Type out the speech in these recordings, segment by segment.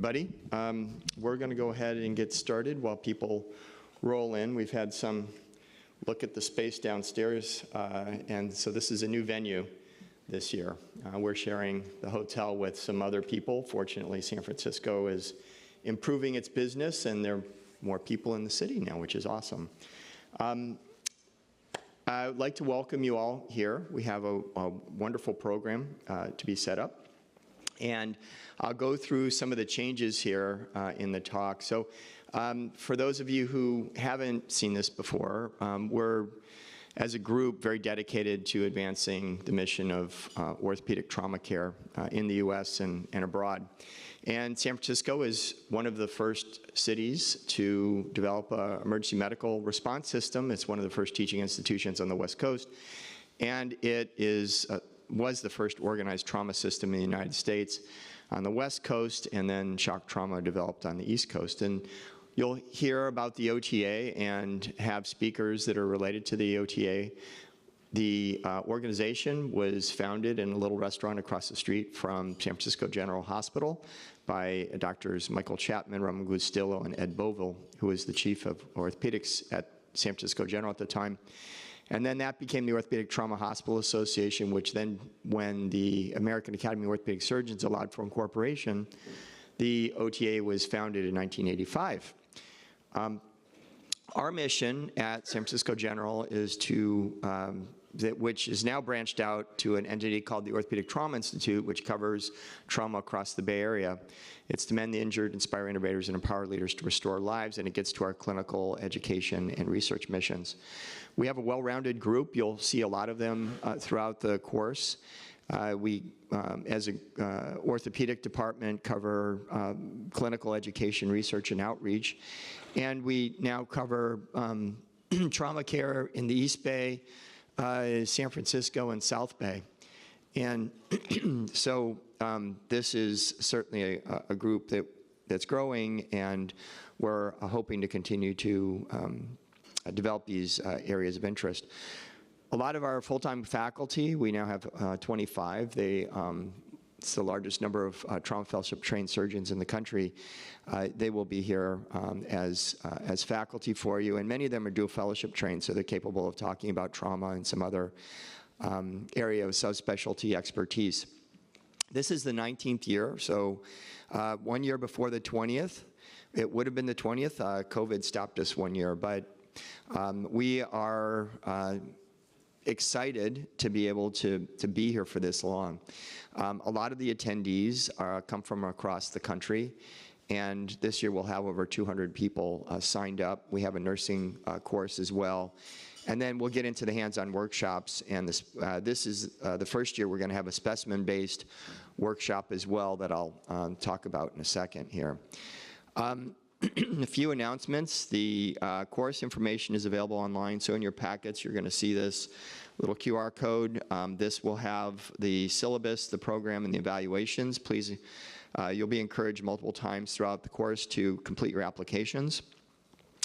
Buddy, we're going to go ahead and get started while people roll in. We've had some look at the space downstairs, and so this is a new venue this year. We're sharing the hotel with some other people. Fortunately, San Francisco is improving its business, and there are more people in the city now, which is awesome. I would like to welcome you all here. We have a wonderful program to be set up. And I'll go through some of the changes here in the talk. So for those of you who haven't seen this before, we're, as a group, very dedicated to advancing the mission of orthopedic trauma care in the US and abroad. And San Francisco is one of the first cities to develop an emergency medical response system. It's one of the first teaching institutions on the West Coast. And it was the first organized trauma system in the United States on the West Coast, and then shock trauma developed on the East Coast. And you'll hear about the OTA and have speakers that are related to the OTA. The organization was founded in a little restaurant across the street from San Francisco General Hospital by Drs. Michael Chapman, Roman Gustillo, and Ed Boville, who was the chief of orthopedics at San Francisco General at the time. And then that became the Orthopedic Trauma Hospital Association, which then, when the American Academy of Orthopedic Surgeons allowed for incorporation, the OTA was founded in 1985. Our mission at San Francisco General is to, which is now branched out to an entity called the Orthopedic Trauma Institute, which covers trauma across the Bay Area. It's to mend the injured, inspire innovators, and empower leaders to restore lives, and it gets to our clinical, education, and research missions. We have a well-rounded group. You'll see a lot of them throughout the course. We, as an orthopedic department, cover clinical education, research, and outreach. And we now cover trauma care in the East Bay, San Francisco, and South Bay. And so this is certainly a group that's growing, and we're hoping to continue to develop these areas of interest. A lot of our full-time faculty, we now have 25. It's the largest number of trauma fellowship trained surgeons in the country. They will be here as faculty for you, and many of them are dual fellowship trained, so they're capable of talking about trauma and some other area of subspecialty expertise. This is the 19th year, so 1 year before the 20th. It would have been the 20th. COVID stopped us 1 year, but we are excited to be able to be here for this long. A lot of the attendees come from across the country, and this year we'll have over 200 people signed up. We have a nursing course as well. And then we'll get into the hands-on workshops, and this is the first year we're going to have a specimen-based workshop as well that I'll talk about in a second here. A few announcements. The course information is available online, so in your packets you're going to see this little QR code. This will have the syllabus, the program, and the evaluations. Please, you'll be encouraged multiple times throughout the course to complete your applications.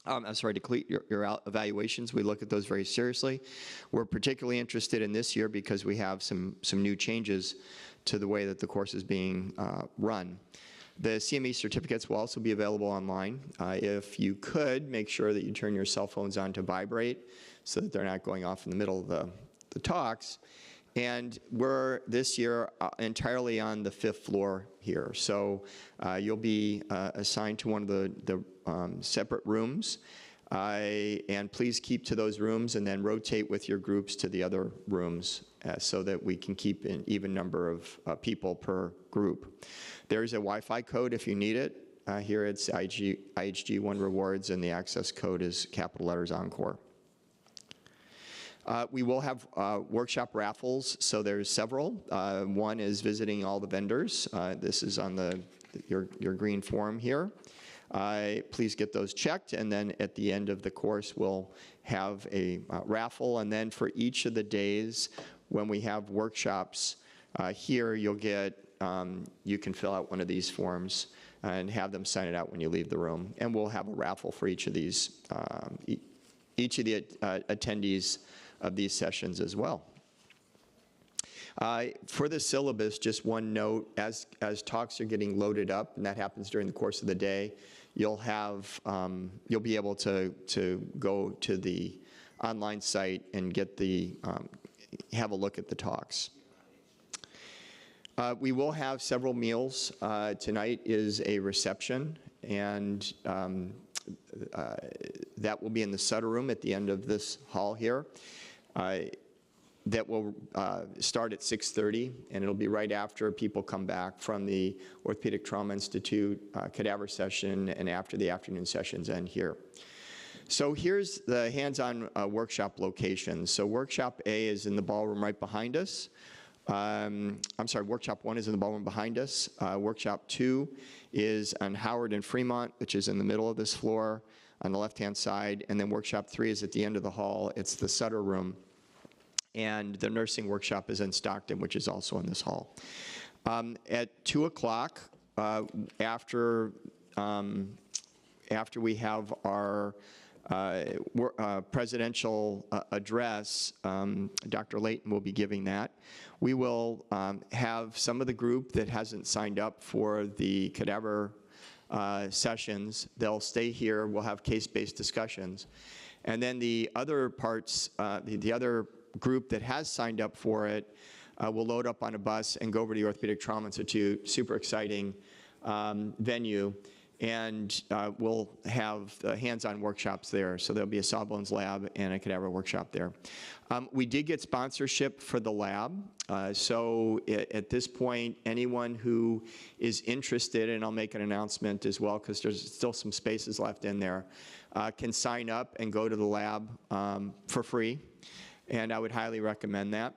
To complete your evaluations. We look at those very seriously. We're particularly interested in this year because we have some new changes to the way that the course is being run. The CME certificates will also be available online. If you could, make sure that you turn your cell phones on to vibrate so that they're not going off in the middle of the talks. And we're, this year, entirely on the 5th floor here. So you'll be assigned to one of the separate rooms. And please keep to those rooms and then rotate with your groups to the other rooms so that we can keep an even number of people per group. There's a Wi-Fi code if you need it. Here it's IHG1 Rewards, and the access code is capital letters Encore. We will have workshop raffles, so there's several. One is visiting all the vendors. This is on your green form here. Please get those checked, and then at the end of the course we'll have a raffle, and then for each of the days when we have workshops here, you'll get, you can fill out one of these forms and have them sign it out when you leave the room, and we'll have a raffle for each of these, each of the attendees of these sessions as well. For the syllabus, just one note, as talks are getting loaded up, and that happens during the course of the day, you'll be able to go to the online site and get have a look at the talks. We will have several meals. Tonight is a reception, and that will be in the Sutter Room at the end of this hall here. That will start at 6:30, and it'll be right after people come back from the Orthopedic Trauma Institute cadaver session and after the afternoon sessions end here. So here's the hands-on workshop location. So workshop A is in the ballroom right behind us. I'm sorry, workshop 1 is in the ballroom behind us. Workshop 2 is on Howard and Fremont, which is in the middle of this floor on the left-hand side. And then workshop 3 is at the end of the hall. It's the Sutter Room. And the nursing workshop is in Stockton, which is also in this hall. At 2 o'clock, after we have our presidential address, Dr. Layton will be giving that. We will have some of the group that hasn't signed up for the cadaver sessions. They'll stay here. We'll have case-based discussions. And then the other parts, the other group that has signed up for it will load up on a bus and go over to the Orthopedic Trauma Institute, super exciting venue, and we'll have hands-on workshops there. So there'll be a Sawbones lab and a cadaver workshop there. We did get sponsorship for the lab. So at this point, anyone who is interested, and I'll make an announcement as well because there's still some spaces left in there, can sign up and go to the lab for free. And I would highly recommend that.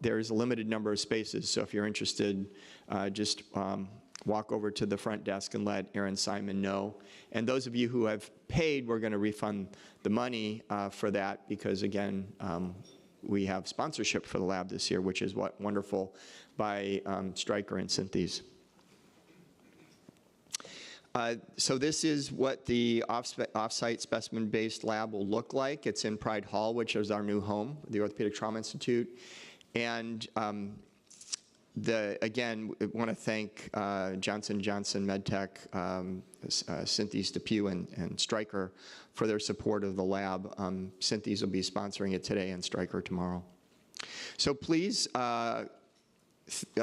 There's a limited number of spaces, so if you're interested, just walk over to the front desk and let Aaron Simon know. And those of you who have paid, we're going to refund the money for that because, again, we have sponsorship for the lab this year, which is wonderful by Stryker and Synthes. So this is what the off-site specimen-based lab will look like. It's in Pride Hall, which is our new home, the Orthopedic Trauma Institute. And again, I want to thank Johnson & Johnson MedTech, Synthes DePuy, and Stryker for their support of the lab. Synthes will be sponsoring it today and Stryker tomorrow. So please,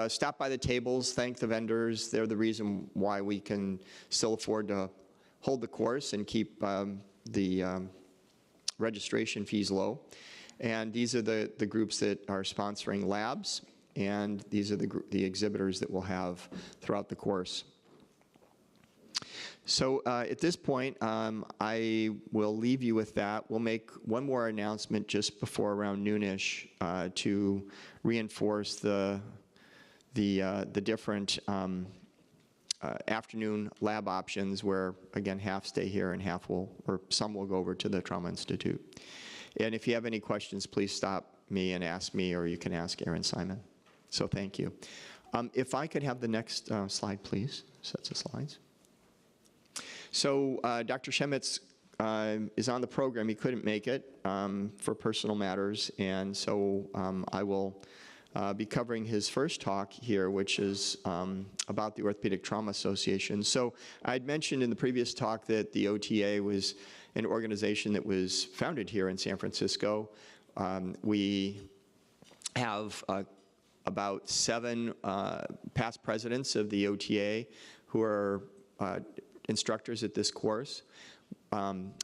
stop by the tables, thank the vendors. They're the reason why we can still afford to hold the course and keep the registration fees low. And these are the groups that are sponsoring labs, and these are the exhibitors that we'll have throughout the course. So at this point, I will leave you with that. We'll make one more announcement just before around noonish to reinforce the different afternoon lab options where, again, half stay here and some will go over to the Trauma Institute. And if you have any questions, please stop me and ask me, or you can ask Aaron Simon. So thank you. If I could have the next slide, please, sets of slides. So Dr. Shemitz is on the program. He couldn't make it for personal matters, and so I will be covering his first talk here, which is about the Orthopedic Trauma Association. So I'd mentioned in the previous talk that the OTA was an organization that was founded here in San Francisco. We have about 7 past presidents of the OTA who are instructors at this course.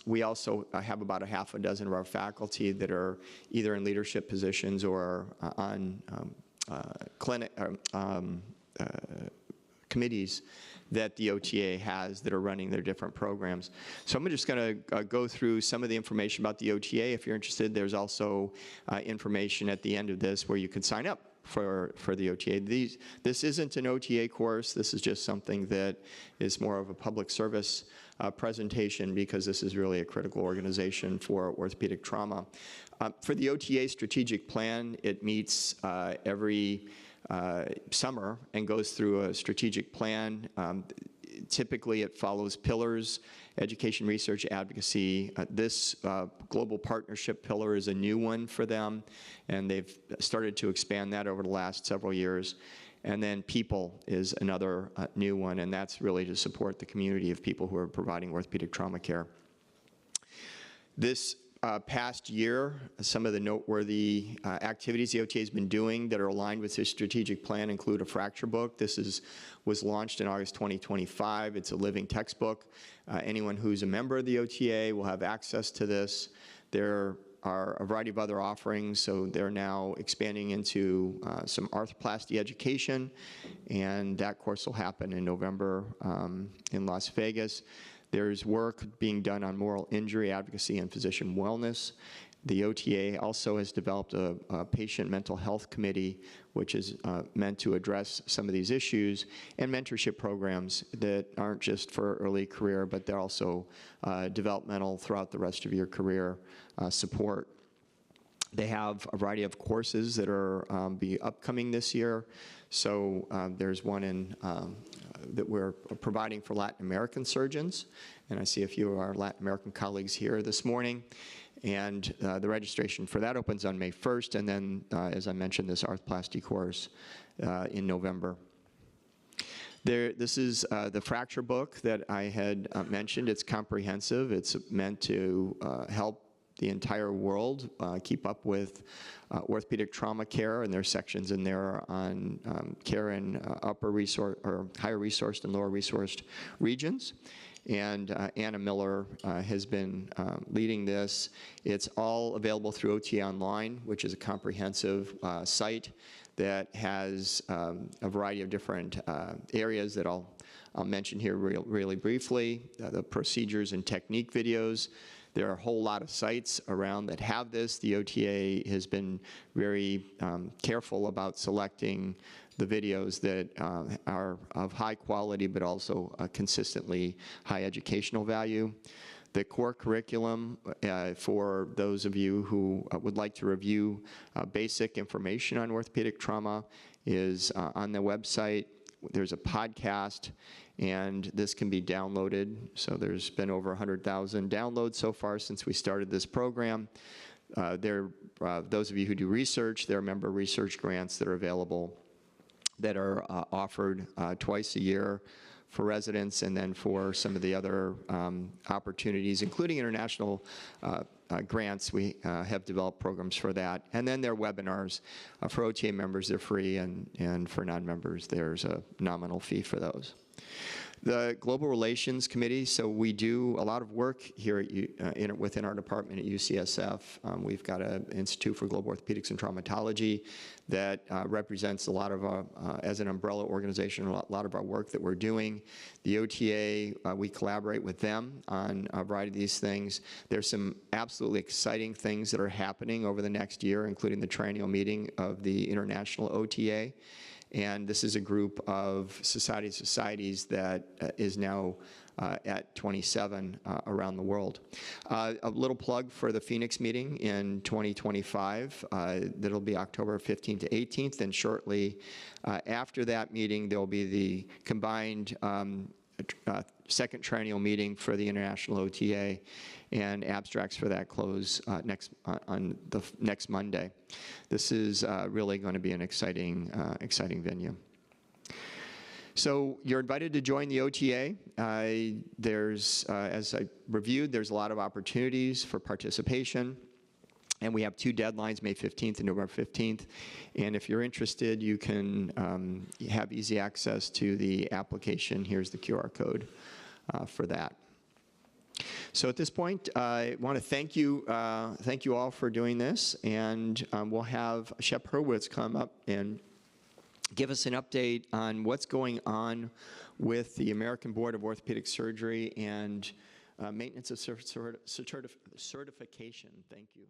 We also have about a half a dozen of our faculty that are either in leadership positions or on committees that the OTA has that are running their different programs. So I'm just going to go through some of the information about the OTA. If you're interested, there's also information at the end of this where you can sign up for the OTA. This isn't an OTA course. This is just something that is more of a public service presentation because this is really a critical organization for orthopedic trauma. For the OTA strategic plan, it meets every summer and goes through a strategic plan. Typically, it follows pillars: education, research, advocacy. This global partnership pillar is a new one for them, and they've started to expand that over the last several years. And then people is another new one, and that's really to support the community of people who are providing orthopedic trauma care. This past year, some of the noteworthy activities the OTA has been doing that are aligned with this strategic plan include a fracture book. This was launched in August 2025. It's a living textbook. Anyone who's a member of the OTA will have access to this. There are a variety of other offerings, so they're now expanding into some arthroplasty education, and that course will happen in November in Las Vegas. There's work being done on moral injury advocacy and physician wellness. The OTA also has developed a patient mental health committee, which is meant to address some of these issues, and mentorship programs that aren't just for early career, but they're also developmental throughout the rest of your career support. They have a variety of courses that are be upcoming this year. So there's one that we're providing for Latin American surgeons, and I see a few of our Latin American colleagues here this morning. And the registration for that opens on May 1st, and then, as I mentioned, this arthroplasty course in November. This is the fracture book that I had mentioned. It's comprehensive. It's meant to help the entire world keep up with orthopedic trauma care, and there's sections in there on care in upper resource or higher resourced and lower resourced regions. And Anna Miller has been leading this. It's all available through OTA Online, which is a comprehensive site that has a variety of different areas that I'll mention here really briefly. The procedures and technique videos. There are a whole lot of sites around that have this. The OTA has been very careful about selecting the videos that are of high quality, but also consistently high educational value. The core curriculum, for those of you who would like to review basic information on orthopedic trauma, is on the website. There's a podcast, and this can be downloaded. So there's been over 100,000 downloads so far since we started this program. Those of you who do research, there are member research grants that are available that are offered twice a year for residents, and then for some of the other opportunities, including international grants, we have developed programs for that. And then there are webinars. For OTA members, they're free, and for non-members, there's a nominal fee for those. The Global Relations Committee, so we do a lot of work here at within our department at UCSF. We've got an Institute for Global Orthopedics and Traumatology that represents a lot of, as an umbrella organization, a lot of our work that we're doing. The OTA, we collaborate with them on a variety of these things. There's some absolutely exciting things that are happening over the next year, including the triennial meeting of the International OTA. And this is a group of societies that is now at 27 around the world. A little plug for the Phoenix meeting in 2025. That'll be October 15th to 18th, and shortly after that meeting, there'll be the combined second triennial meeting for the International OTA, and abstracts for that close on the next Monday. This is really going to be an exciting venue. So you're invited to join the OTA. There's, as I reviewed, there's a lot of opportunities for participation. And we have two deadlines, May 15th and November 15th. And if you're interested, you can have easy access to the application. Here's the QR code for that. So at this point, I want to thank you all for doing this. And we'll have Shep Hurwitz come up and give us an update on what's going on with the American Board of Orthopedic Surgery and maintenance of certification. Thank you.